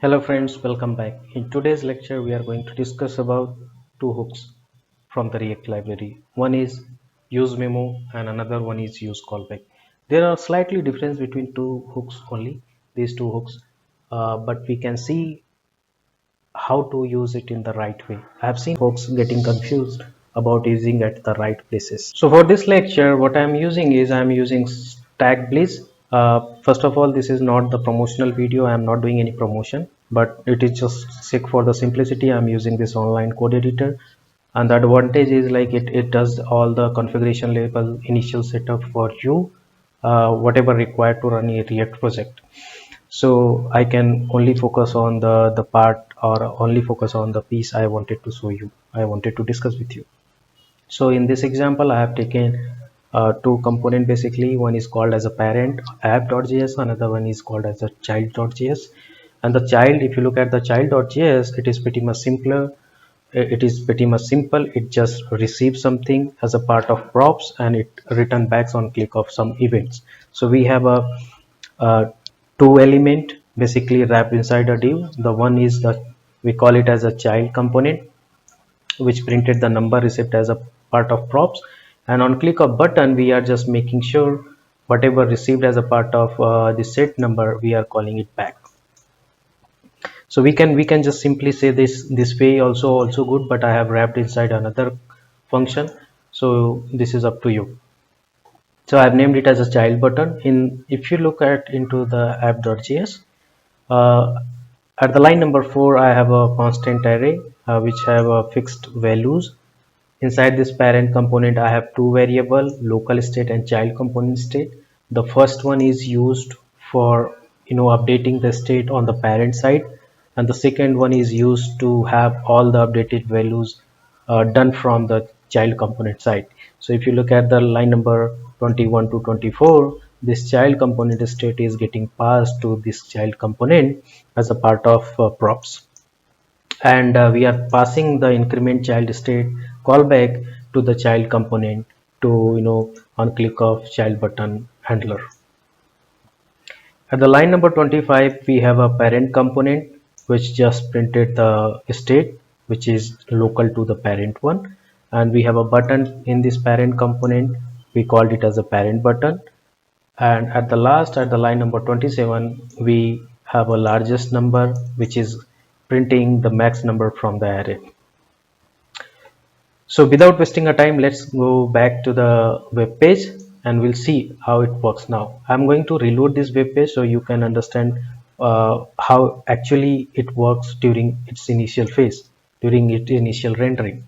Hello friends, welcome back. In today's lecture, we are going to discuss about two hooks from the React library. One is useMemo and another one is useCallback. There are slightly difference between two hooks only, these two hooks, but we can see how to use it in the right way. I have seen folks getting confused about using at the right places. So for this lecture, what I'm using is I'm using Stack Bliss. First of all, this is not the promotional video. I'm not doing any promotion, but it is just sick for the simplicity. I'm using this online code editor, and the advantage is like it does all the configuration level initial setup for you, whatever required to run a React project. So I can only focus on the part or only focus on the piece I wanted to show you, I wanted to discuss with you. So in this example, I have taken two component. Basically, one is called as a parent app.js, another one is called as a child.js. And the child, if you look at the child.js, it is pretty much simpler. It is pretty much simple. It just receives something as a part of props and it return backs on click of some events. So we have a two element basically wrapped inside a div. The one is the, we call it as a child component, which printed the number received as a part of props, and on click of button we are just making sure whatever received as a part of the set number, we are calling it back. So we can just simply say this way also good, but I have wrapped inside another function, so this is up to you. So I've named it as a child button. In if you look at into the app.js, uh, at the line number 4 I have a constant array which have fixed values. Inside this parent component, I have two variable, local state and child component state. The first one is used for updating the state on the parent side, and the second one is used to have all the updated values done from the child component side. So if you look at the line number 21 to 24, this child component state is getting passed to this child component as a part of props, and we are passing the increment child state callback to the child component to on click of child button handler. At the line number 25 we have a parent component which just printed the state which is local to the parent one, and we have a button in this parent component. We called it as a parent button, and at the last, at the line number 27, we have a largest number which is printing the max number from the array. So without wasting a time, let's go back to the web page and we'll see how it works. Now I'm going to reload this web page so you can understand how actually it works during its initial phase, during its initial rendering.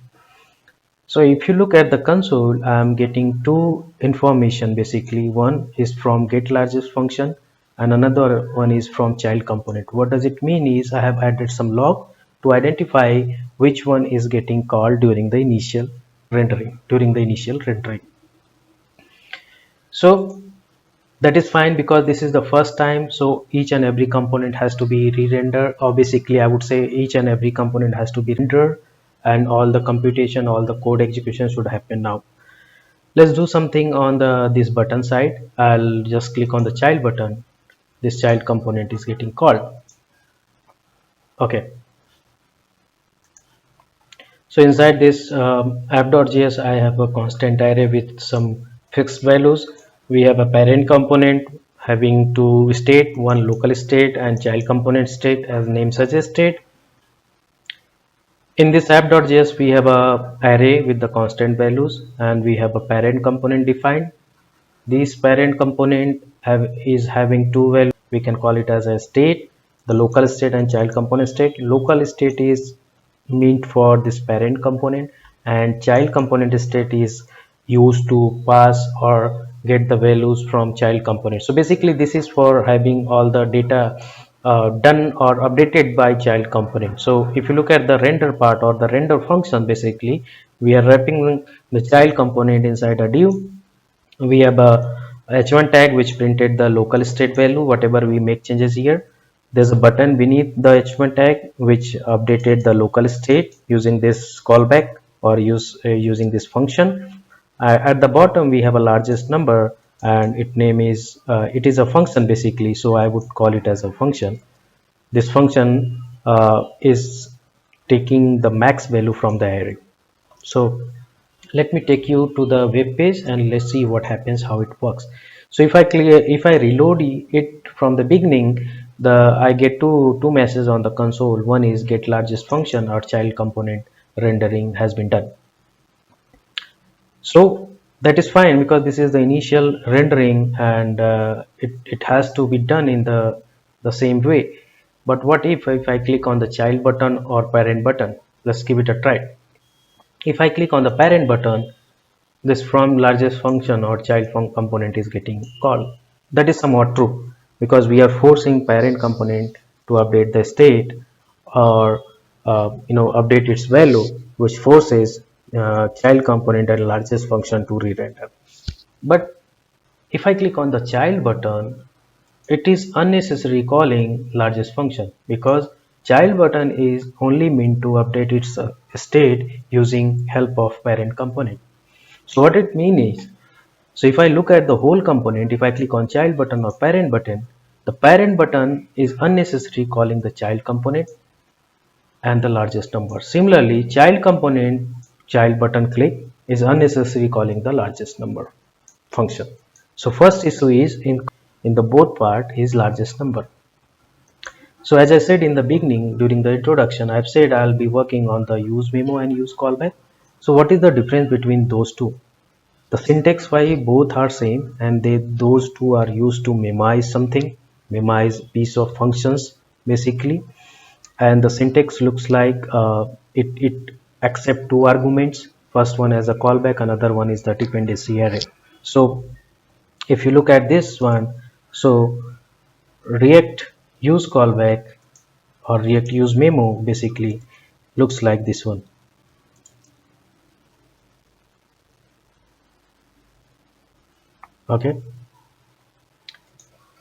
So if you look at the console, I'm getting two information basically. One is from get largest function and another one is from child component. What does it mean is I have added some log to identify which one is getting called during the initial rendering, So that is fine because this is the first time, so each and every component has to be re-rendered, or basically I would say each and every component has to be rendered and all the computation, all the code execution should happen. Now let's do something on this button side. I'll just click on the child button. This child component is getting called. Okay, so inside this app.js I have a constant array with some fixed values. We have a parent component having two state, one local state and child component state as name suggested. In this app.js we have a array with the constant values and we have a parent component defined. This parent component is having two values. We can call it as a state, the local state and child component state. Local state is meant for this parent component and child component state is used to pass or get the values from child component. So basically this is for having all the data done or updated by child component. So if you look at the render part or the render function, basically we are wrapping the child component inside a div. We have a h1 tag which printed the local state value whatever we make changes here. There's a button beneath the h1 tag which updated the local state using this callback or using this function. At the bottom we have a largest number and it is a function basically, so I would call it as a function. this function is taking the max value from the array. So let me take you to the web page and let's see what happens, how it works. So if I reload it from the beginning, I get two messages on the console. One is get largest function or child component rendering has been done. So that is fine because this is the initial rendering, and it has to be done in the same way. But what if I click on the child button or parent button? Let's give it a try. If I click on the parent button, this from largest function or child component is getting called. That is somewhat true because we are forcing parent component to update the state, or update its value, which forces child component and largest function to re-render. But if I click on the child button, it is unnecessary calling largest function because child button is only meant to update its state using help of parent component. So what it means is, so if I look at the whole component, if I click on child button or parent button, the parent button is unnecessary calling the child component and the largest number. Similarly, child component child button click is unnecessary calling the largest number function. So first issue is in the both part is largest number. So as I said in the beginning during the introduction, I've said I'll be working on the use memo and use callback. So what is the difference between those two? The syntax wise both are same, and those two are used to memorize something, memorize piece of functions basically. And the syntax looks like it accept two arguments. First one as a callback, another one is the dependency array. So if you look at this one, so React use callback or React use memo basically looks like this one. Okay,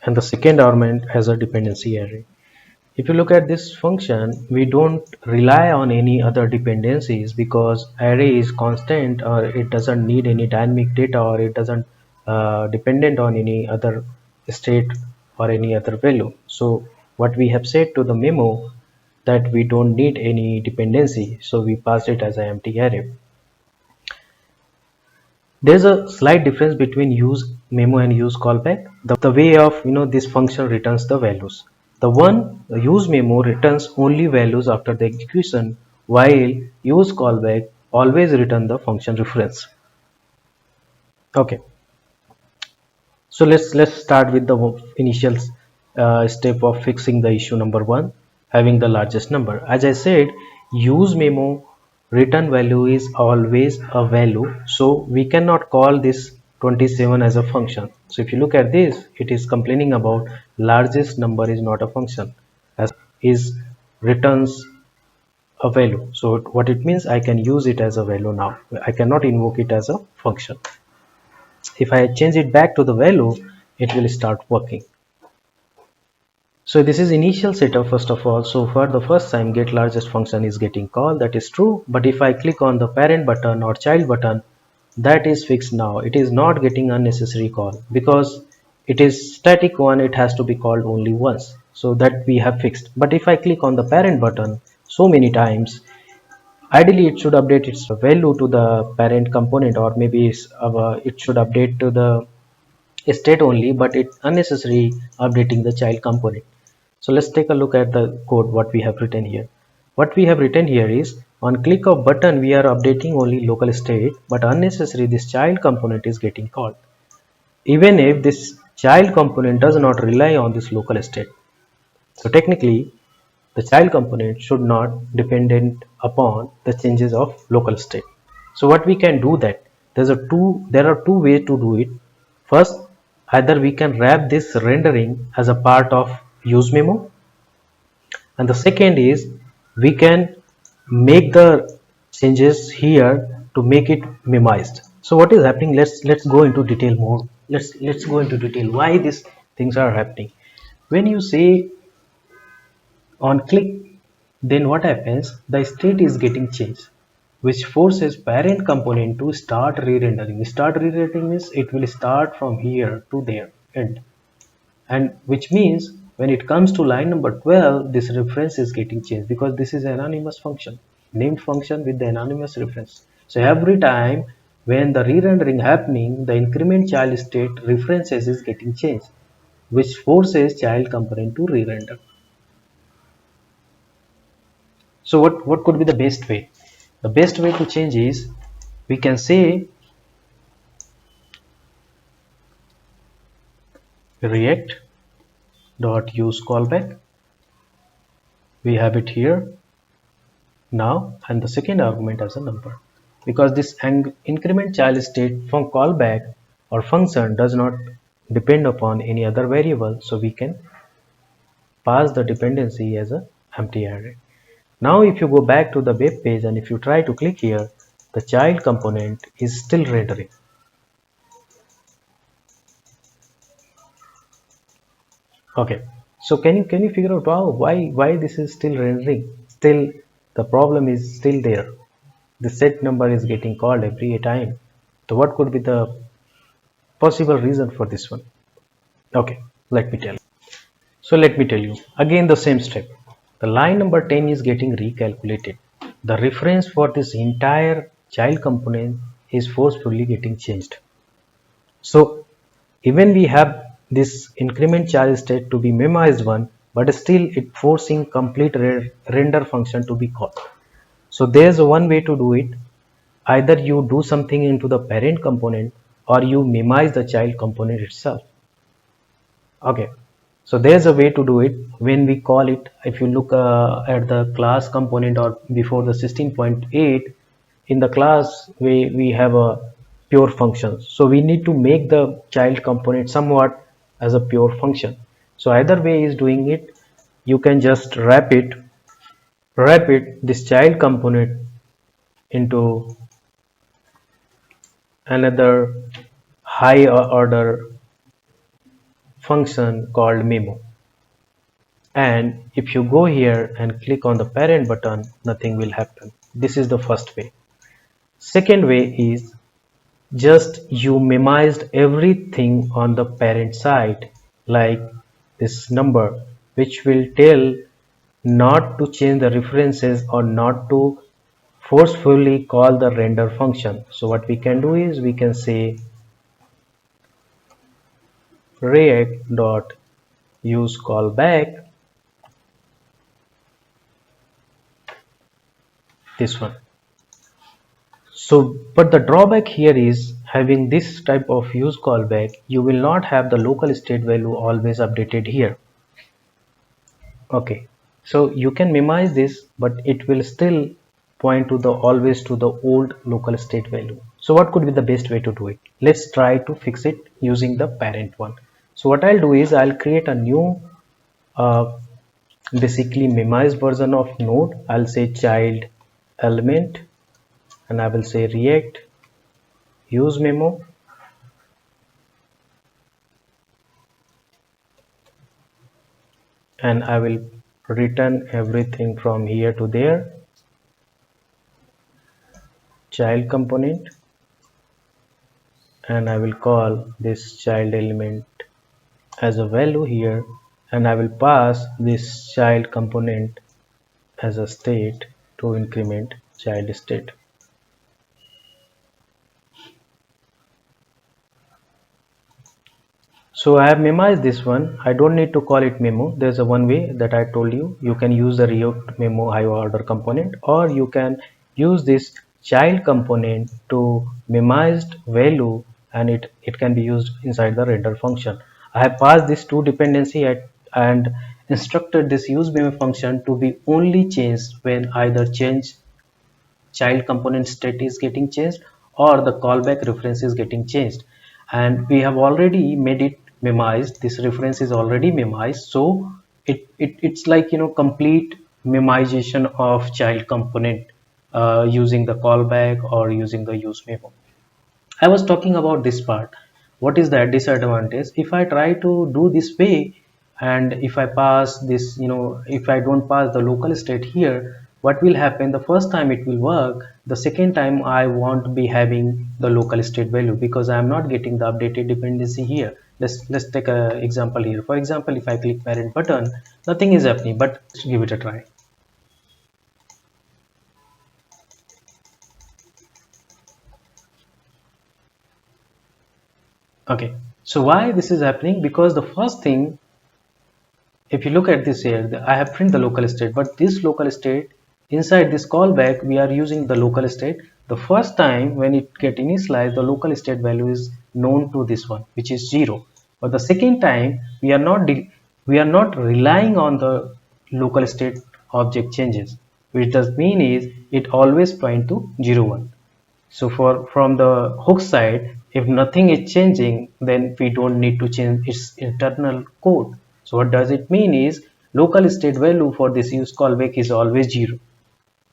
and the second argument has a dependency array. If you look at this function, we don't rely on any other dependencies because array is constant, or it doesn't need any dynamic data, or it doesn't dependent on any other state or any other value. So what we have said to the memo that we don't need any dependency, so we pass it as an empty array. There's a slight difference between use memo and use callback. The way of this function returns the values. The one use memo returns only values after the execution, while use callback always return the function reference. Okay, so let's start with the initial step of fixing the issue number one, having the largest number. As I said, use memo return value is always a value, so we cannot call this 27 as a function. So if you look at this, it is complaining about largest number is not a function, as is returns a value. So what it means, I can use it as a value now, I cannot invoke it as a function. If I change it back to the value, it will start working. So this is initial setup first of all. So for the first time, get largest function is getting called, that is true. But if I click on the parent button or child button, that is fixed now. It is not getting unnecessary call because it is static one, it has to be called only once. So that we have fixed. But if I click on the parent button so many times, ideally it should update its value to the parent component, or maybe it should update to the state only, but it unnecessary updating the child component. So let's take a look at the code what we have written here. What we have written here is, on click of button we are updating only local state, but unnecessary this child component is getting called, even if this child component does not rely on this local state. So technically the child component should not dependent upon the changes of local state. So what we can do that, there are two ways to do it. First, either we can wrap this rendering as a part of use memo, and the second is we can make the changes here to make it memoized. So what is happening, let's go into detail more. Let's go into detail why these things are happening. When you say on click, then what happens, the state is getting changed, which forces parent component to start re-rendering. Start re-rendering means it will start from here to there end, and which means When it comes to line number 12, this reference is getting changed because this is an anonymous function, named function with the anonymous reference. So every time when the re-rendering happening, the increment child state references is getting changed, which forces child component to re-render. So what could be the best way? The best way to change is we can say react dot use callback. We have it here now, and the second argument as a number, because this increment child state from callback or function does not depend upon any other variable, so we can pass the dependency as a empty array. Now if you go back to the web page and if you try to click here, the child component is still rendering. Okay, so can you figure out why this is still rendering? Still the problem is still there. The set number is getting called every time. So what could be the possible reason for this one? Okay, let me tell you. So let me tell you again the same step. The line number 10 is getting recalculated. The reference for this entire child component is forcefully getting changed. So even we have this increment child state to be memoized one, but still it forcing complete render function to be called. So there's one way to do it. Either you do something into the parent component or you memorize the child component itself. Okay, so there's a way to do it when we call it. If you look at the class component or before the 16.8, in the class we have a pure function, so we need to make the child component somewhat as a pure function. So either way is doing it. You can just wrap it this child component into another high order function called memo, and if you go here and click on the parent button, nothing will happen. This is the first way. Second way is just you memoized everything on the parent side, like this number, which will tell not to change the references or not to forcefully call the render function. So what we can do is we can say react dot use callback, this one. So but the drawback here is having this type of use callback, you will not have the local state value always updated here. Okay, so you can memorize this, but it will still point to the always to the old local state value. So what could be the best way to do it? Let's try to fix it using the parent one. So what I'll do is I'll create a new basically memorized version of node. I'll say child element, and I will say react use memo, and I will return everything from here to there, child component, and I will call this child element as a value here, and I will pass this child component as a state to increment child state. So I have memorized this one. I don't need to call it memo. There's a one way that I told you. You can use the react memo high order component, or you can use this child component to memorized value, and it can be used inside the render function. I have passed this two dependency and instructed this use memo function to be only changed when either change child component state is getting changed or the callback reference is getting changed. And we have already made it memoized. This reference is already memoized, so it's like, you know, complete memoization of child component using the callback or using the use memo. I was talking about this part. What is the disadvantage? If I try to do this way, and if I pass this, you know, if I don't pass the local state here, what will happen? The first time it will work. The second time I won't be having the local state value because I am not getting the updated dependency here. Let's take an example here. For example, if I click parent button, nothing is happening, but let's give it a try. Okay, so why this is happening? Because the first thing, if you look at this here, I have print the local state, but this local state inside this callback we are using the local state. The first time when it get initialized, the local state value is known to this one, which is 0. But the second time we are not relying on the local state object changes, which does mean is it always point to 0 1. So for from the hook side, if nothing is changing, then we don't need to change its internal code. So what does it mean is local state value for this use callback is always 0.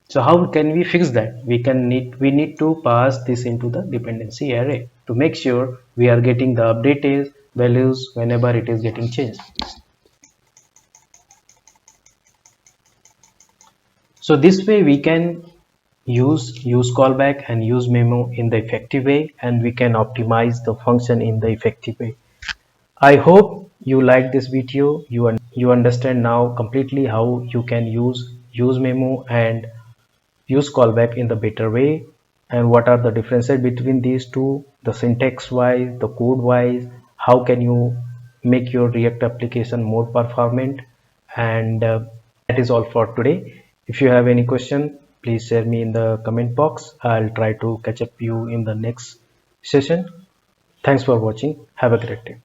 So how can we fix that? We need to pass this into the dependency array to make sure we are getting the updated values whenever it is getting changed. So this way we can use callback and use memo in the effective way, and we can optimize the function in the effective way. I hope you like this video. You understand now completely how you can use memo and use callback in the better way, and what are the differences between these two, the syntax wise, the code wise, how can you make your React application more performant. And that is all for today. If you have any question, please share me in the comment box. I'll try to catch up you in the next session. Thanks for watching. Have a great day.